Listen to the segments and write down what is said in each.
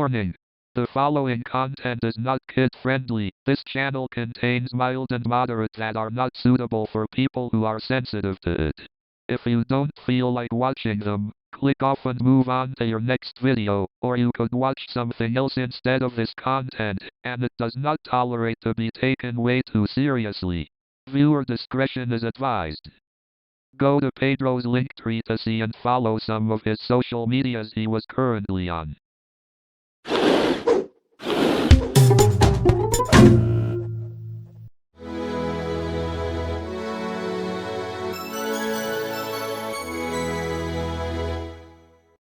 Warning. The following content is not kid-friendly. This channel contains mild and moderate that are not suitable for people who are sensitive to it. If you don't feel like watching them, click off and move on to your next video, or you could watch something else instead of this content, and it does not tolerate to be taken way too seriously. Viewer discretion is advised. Go to Pedro's Linktree to see and follow some of his social medias he was currently on.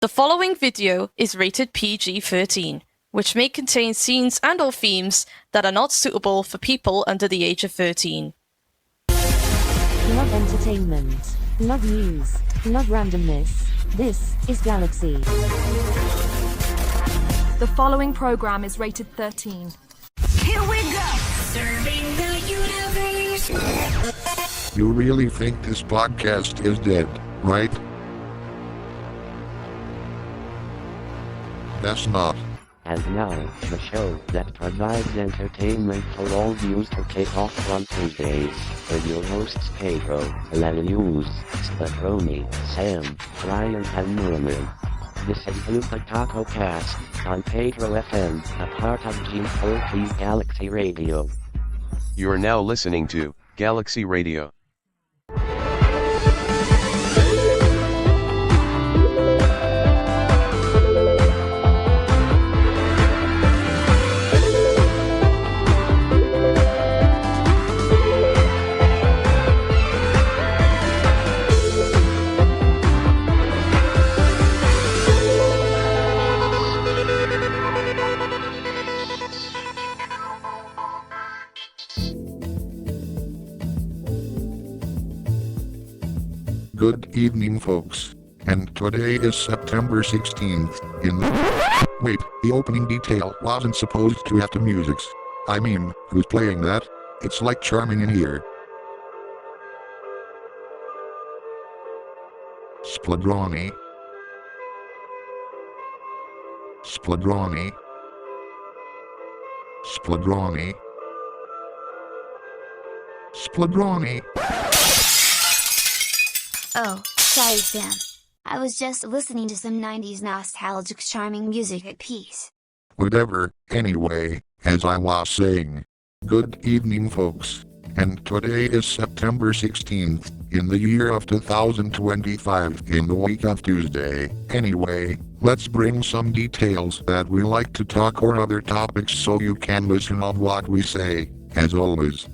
The following video is rated PG-13, which may contain scenes and/or themes that are not suitable for people under the age of 13. Love entertainment. Love news. Love randomness. This is Galaxy. The following program is rated 13. Here we go! Serving the universe! You really think this podcast is dead, right? That's not. And now, the show that provides entertainment for all used to kick off on Tuesdays, with your hosts Pedro, Lennews, Spatroni, Sam, Ryan and Norman. This is BlueOtokoCast, on Pedro FM, a part of G4P Galaxy Radio. You're now listening to Galaxy Radio. Good evening, folks. And today is September 16th. Wait, the opening detail wasn't supposed to have the musics. I mean, who's playing that? It's like charming in here. Spladroni. Spladroni. Spladroni. Spladroni. Oh, sorry Sam. I was just listening to some 90s nostalgic charming music at peace. Whatever, anyway, as I was saying. Good evening, folks. And today is September 16th, in the year of 2025, in the week of Tuesday. Anyway, let's bring some details that we like to talk or other topics so you can listen of what we say, as always.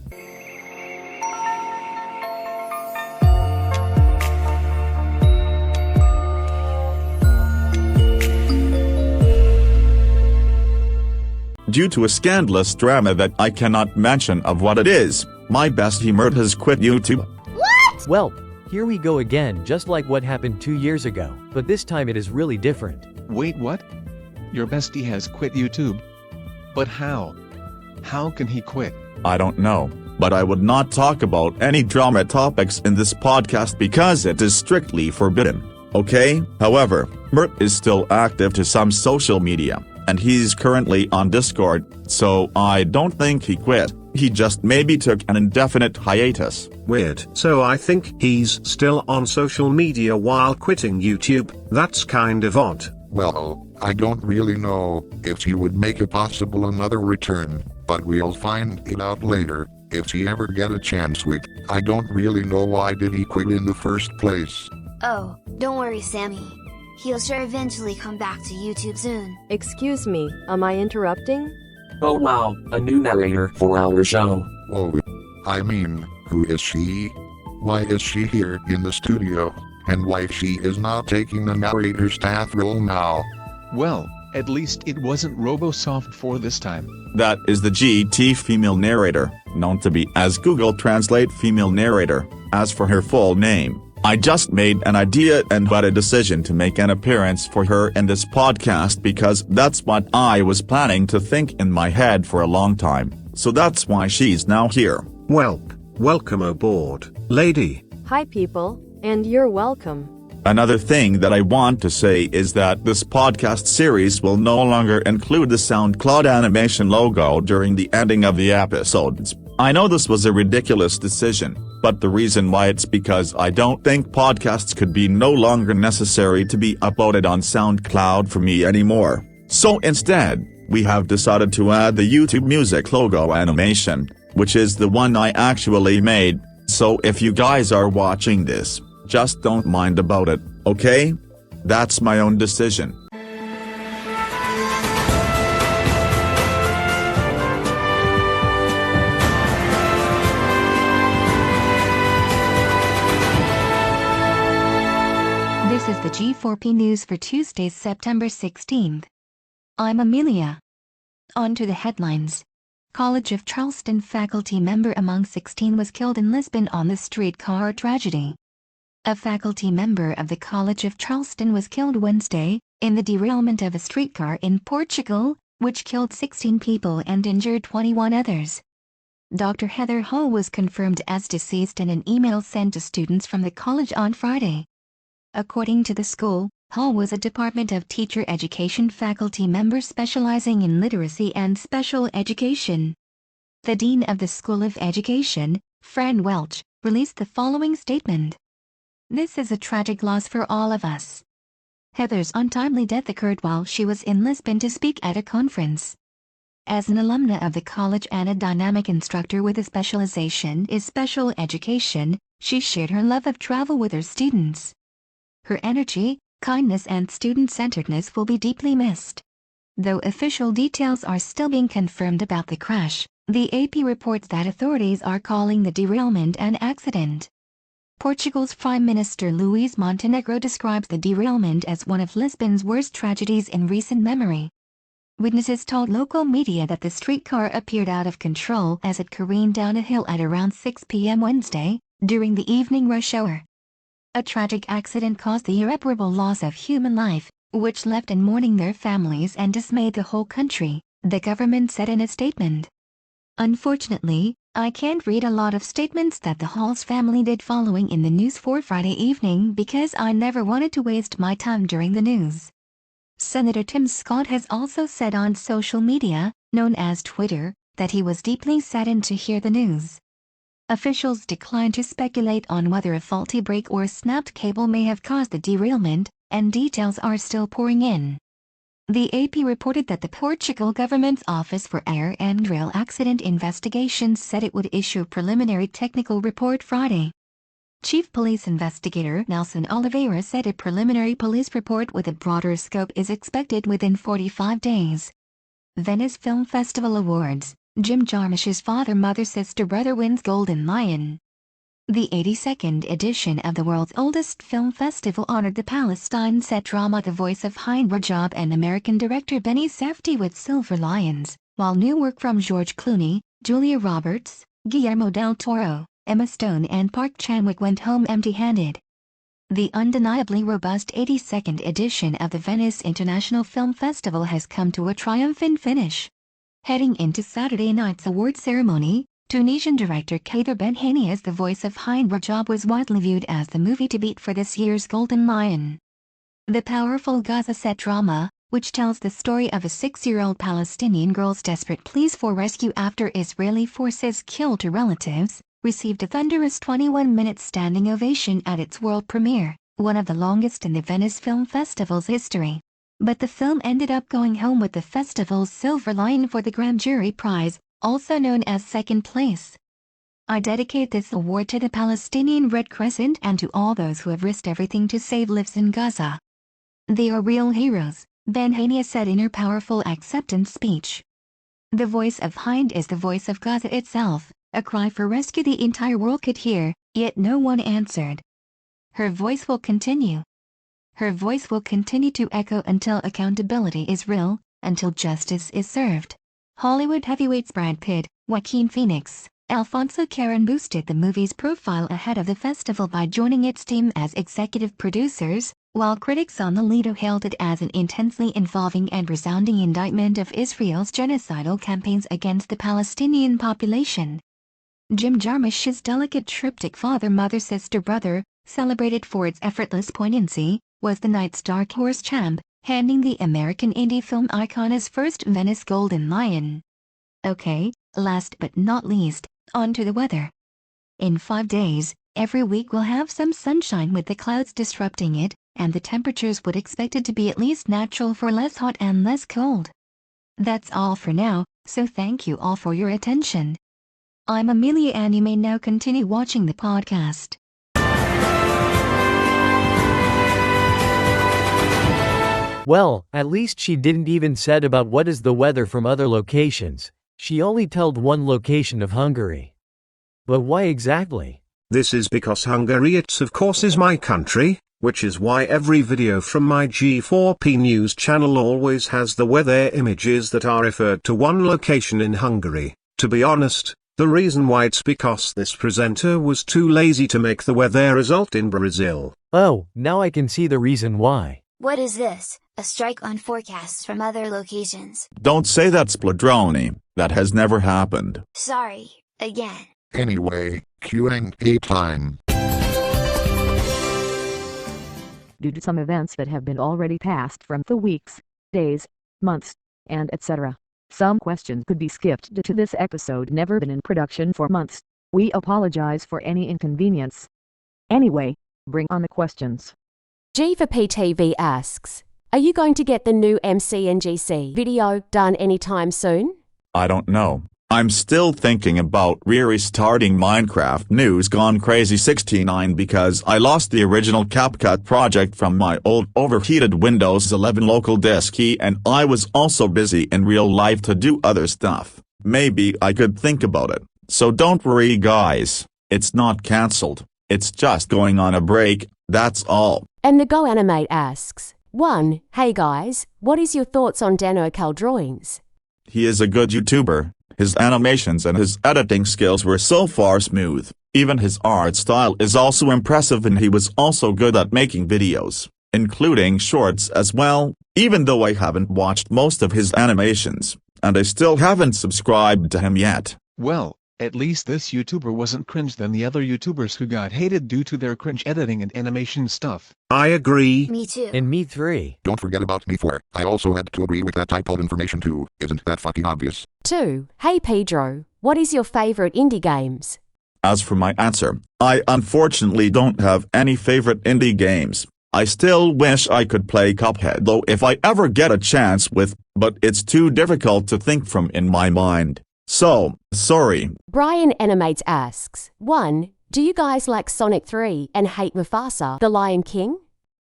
Due to a scandalous drama that I cannot mention of what it is, my bestie Mert has quit YouTube. What? Well, here we go again, just like what happened 2 years ago, but this time it is really different. Wait, what? Your bestie has quit YouTube? But how? How can he quit? I don't know, but I would not talk about any drama topics in this podcast because it is strictly forbidden, okay? However, Mert is still active to some social media, and he's currently on Discord, so I don't think he quit. He just maybe took an indefinite hiatus. Weird. So I think he's still on social media while quitting YouTube. That's kind of odd. Well, I don't really know if he would make a possible another return, but we'll find it out later, if he ever get a chance with. I don't really know why did he quit in the first place. Oh, don't worry Sammy. He'll sure eventually come back to YouTube soon. Excuse me, am I interrupting? Oh wow, a new narrator for our show. Oh, I mean, who is she? Why is she here in the studio? And why she is not taking the narrator staff role now? Well, at least it wasn't RoboSoft for this time. That is the GT female narrator, known to be as Google Translate female narrator. As for her full name, I just made an idea and had a decision to make an appearance for her in this podcast because that's what I was planning to think in my head for a long time, so that's why she's now here. Welcome aboard, lady. Hi people, and you're welcome. Another thing that I want to say is that this podcast series will no longer include the SoundCloud animation logo during the ending of the episodes. I know this was a ridiculous decision, but the reason why it's because I don't think podcasts could be no longer necessary to be uploaded on SoundCloud for me anymore. So instead, we have decided to add the YouTube music logo animation, which is the one I actually made, so if you guys are watching this, just don't mind about it, okay? That's my own decision. This is the G4P News for Tuesday, September 16th. I'm Amelia. On to the headlines. College of Charleston faculty member among 16 was killed in Lisbon on the streetcar tragedy. A faculty member of the College of Charleston was killed Wednesday, in the derailment of a streetcar in Portugal, which killed 16 people and injured 21 others. Dr. Heather Hull was confirmed as deceased in an email sent to students from the college on Friday. According to the school, Hull was a Department of Teacher Education faculty member specializing in literacy and special education. The Dean of the School of Education, Fran Welch, released the following statement. This is a tragic loss for all of us. Heather's untimely death occurred while she was in Lisbon to speak at a conference. As an alumna of the college and a dynamic instructor with a specialization in special education, she shared her love of travel with her students. Her energy, kindness and student-centeredness will be deeply missed. Though official details are still being confirmed about the crash, the AP reports that authorities are calling the derailment an accident. Portugal's Prime Minister Luís Montenegro describes the derailment as one of Lisbon's worst tragedies in recent memory. Witnesses told local media that the streetcar appeared out of control as it careened down a hill at around 6 p.m. Wednesday, during the evening rush hour. A tragic accident caused the irreparable loss of human life, which left in mourning their families and dismayed the whole country, the government said in a statement. Unfortunately, I can't read a lot of statements that the Hall's family did following in the news for Friday evening because I never wanted to waste my time during the news. Senator Tim Scott has also said on social media, known as Twitter, that he was deeply saddened to hear the news. Officials declined to speculate on whether a faulty brake or snapped cable may have caused the derailment, and details are still pouring in. The AP reported that the Portugal government's Office for Air and Rail Accident Investigations said it would issue a preliminary technical report Friday. Chief Police Investigator Nelson Oliveira said a preliminary police report with a broader scope is expected within 45 days. Venice Film Festival Awards. Jim Jarmusch's Father Mother Sister Brother wins Golden Lion. The 82nd edition of the world's oldest film festival honored the Palestine-set drama The Voice of Hind Rajab and American director Benny Safdie with Silver Lions, while new work from George Clooney, Julia Roberts, Guillermo del Toro, Emma Stone and Park Chan-wook went home empty-handed. The undeniably robust 82nd edition of the Venice International Film Festival has come to a triumphant finish. Heading into Saturday night's award ceremony, Tunisian director Kader Benhania's The Voice of Hind Rajab was widely viewed as the movie to beat for this year's Golden Lion. The powerful Gaza-set drama, which tells the story of a 6-year-old Palestinian girl's desperate pleas for rescue after Israeli forces killed her relatives, received a thunderous 21-minute standing ovation at its world premiere, one of the longest in the Venice Film Festival's history. But the film ended up going home with the festival's Silver Lion for the Grand Jury Prize, also known as second place. I dedicate this award to the Palestinian Red Crescent and to all those who have risked everything to save lives in Gaza. They are real heroes, Benhania said in her powerful acceptance speech. The Voice of Hind is the voice of Gaza itself, a cry for rescue the entire world could hear, yet no one answered. Her voice will continue. Her voice will continue to echo until accountability is real, until justice is served. Hollywood heavyweights Brad Pitt, Joaquin Phoenix, Alfonso Cuarón boosted the movie's profile ahead of the festival by joining its team as executive producers, while critics on the lead hailed it as an intensely involving and resounding indictment of Israel's genocidal campaigns against the Palestinian population. Jim Jarmusch's delicate triptych Father Mother Sister Brother, celebrated for its effortless poignancy, was the night's dark horse champ, handing the American indie film icon his first Venice Golden Lion. Okay, last but not least, on to the weather. In 5 days, every week we'll have some sunshine with the clouds disrupting it, and the temperatures would expected to be at least natural for less hot and less cold. That's all for now, so thank you all for your attention. I'm Amelia and you may now continue watching the podcast. Well, at least she didn't even said about what is the weather from other locations. She only told one location of Hungary. But why exactly? This is because Hungary of course is my country, which is why every video from my G4P News channel always has the weather images that are referred to one location in Hungary. To be honest, the reason why it's because this presenter was too lazy to make the weather result in Brazil. Oh, now I can see the reason why. What is this? A strike on forecasts from other locations? Don't say that, Spladroni. That has never happened. Sorry, again. Anyway, Q&A time. Due to some events that have been already passed from the weeks, days, months, and etc., some questions could be skipped due to this episode never been in production for months. We apologize for any inconvenience. Anyway, bring on the questions. G4PTV asks, are you going to get the new MC&GC video done anytime soon? I don't know. I'm still thinking about restarting Minecraft News Gone Crazy 69 because I lost the original CapCut project from my old overheated Windows 11 local disk key and I was also busy in real life to do other stuff. Maybe I could think about it. So don't worry guys. It's not cancelled. It's just going on a break, that's all. And the Go Animate asks, 1. Hey guys, what is your thoughts on DanoCal drawings? He is a good YouTuber. His animations and his editing skills were so far smooth. Even his art style is also impressive and he was also good at making videos, including shorts as well, even though I haven't watched most of his animations, and I still haven't subscribed to him yet. Well, at least this YouTuber wasn't cringe than the other YouTubers who got hated due to their cringe editing and animation stuff. I agree. Me too. And me 3. Don't forget about me 4. I also had to agree with that type of information too. Isn't that fucking obvious? 2. Hey Pedro, what is your favorite indie games? As for my answer, I unfortunately don't have any favorite indie games. I still wish I could play Cuphead though if I ever get a chance with, but it's too difficult to think from in my mind. So, sorry. Brian Animates asks, 1. Do you guys like Sonic 3 and hate Mufasa, the Lion King?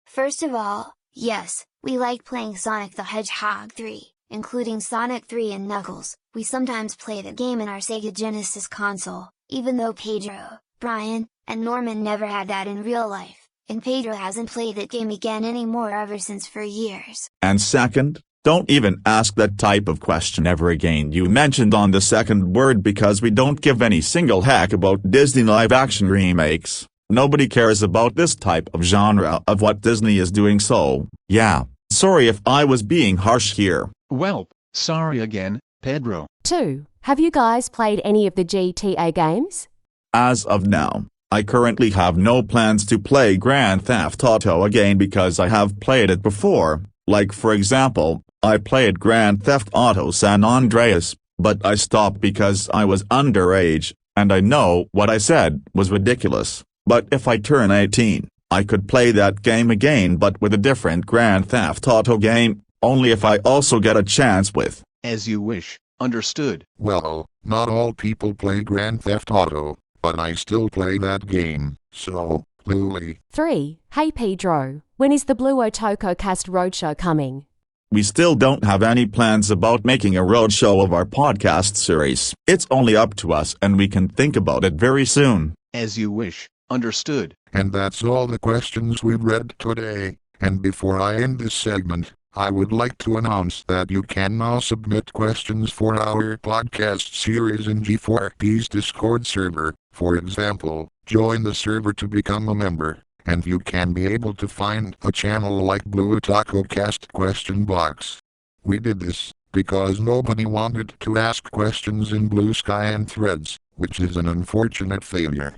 First of all, yes, we like playing Sonic the Hedgehog 3, including Sonic 3 and Knuckles. We sometimes play the game in our Sega Genesis console, even though Pedro, Brian, and Norman never had that in real life, and Pedro hasn't played that game again anymore ever since for years. And second? Don't even ask that type of question ever again you mentioned on the second word because we don't give any single heck about Disney live-action remakes. Nobody cares about this type of genre of what Disney is doing so, yeah, sorry if I was being harsh here. Well, sorry again, Pedro. 2. Have you guys played any of the GTA games? As of now, I currently have no plans to play Grand Theft Auto again because I have played it before, like for example, I played Grand Theft Auto San Andreas, but I stopped because I was underage, and I know what I said was ridiculous, but if I turn 18, I could play that game again but with a different Grand Theft Auto game, only if I also get a chance with. As you wish, understood. Well, not all people play Grand Theft Auto, but I still play that game, so, Luli. 3. Hey Pedro, when is the BlueOtokoCast Roadshow coming? We still don't have any plans about making a roadshow of our podcast series. It's only up to us and we can think about it very soon. As you wish, understood. And that's all the questions we've read today. And before I end this segment, I would like to announce that you can now submit questions for our podcast series in G4P's Discord server. For example, join the server to become a member, and you can be able to find a channel like BlueOtokoCast question box. We did this because nobody wanted to ask questions in Blue Sky and Threads, which is an unfortunate failure.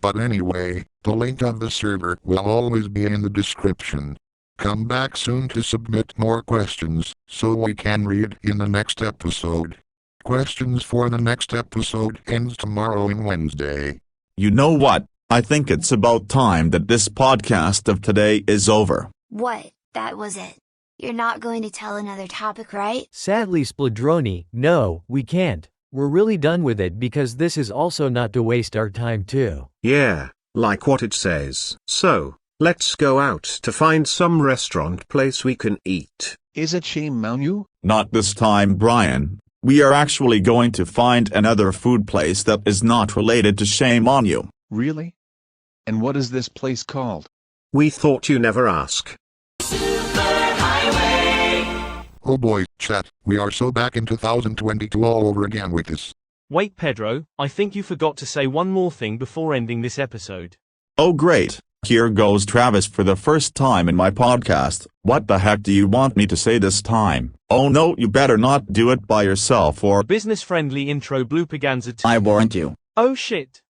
But anyway, the link of the server will always be in the description. Come back soon to submit more questions, so we can read in the next episode. Questions for the next episode ends tomorrow and Wednesday. You know what? I think it's about time that this podcast of today is over. What? That was it? You're not going to tell another topic, right? Sadly, Spladroni, no, we can't. We're really done with it because this is also not to waste our time too. Yeah, like what it says. So, let's go out to find some restaurant place we can eat. Is it shame menu? Not this time, Brian. We are actually going to find another food place that is not related to shame on you. Really? And what is this place called? We thought you never ask. Oh boy, chat, we are so back in 2022 all over again with this. Wait, Pedro, I think you forgot to say one more thing before ending this episode. Oh great, here goes Travis for the first time in my podcast. What the heck do you want me to say this time? Oh no, you better not do it by yourself or— Business-friendly intro blooperganza. I warned you. Oh shit.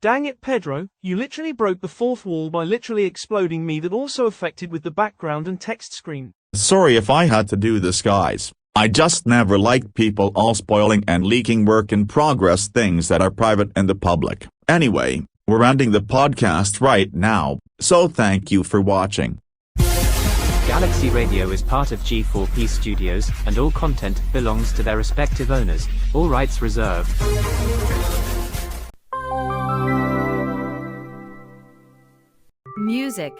Dang it, Pedro, you literally broke the fourth wall by literally exploding me. That also affected with the background and text screen. Sorry if I had to do this, guys. I just never liked people all spoiling and leaking work in progress things that are private in the public. Anyway, we're ending the podcast right now, so thank you for watching. Galaxy Radio is part of G4P Studios, and all content belongs to their respective owners, all rights reserved. Music.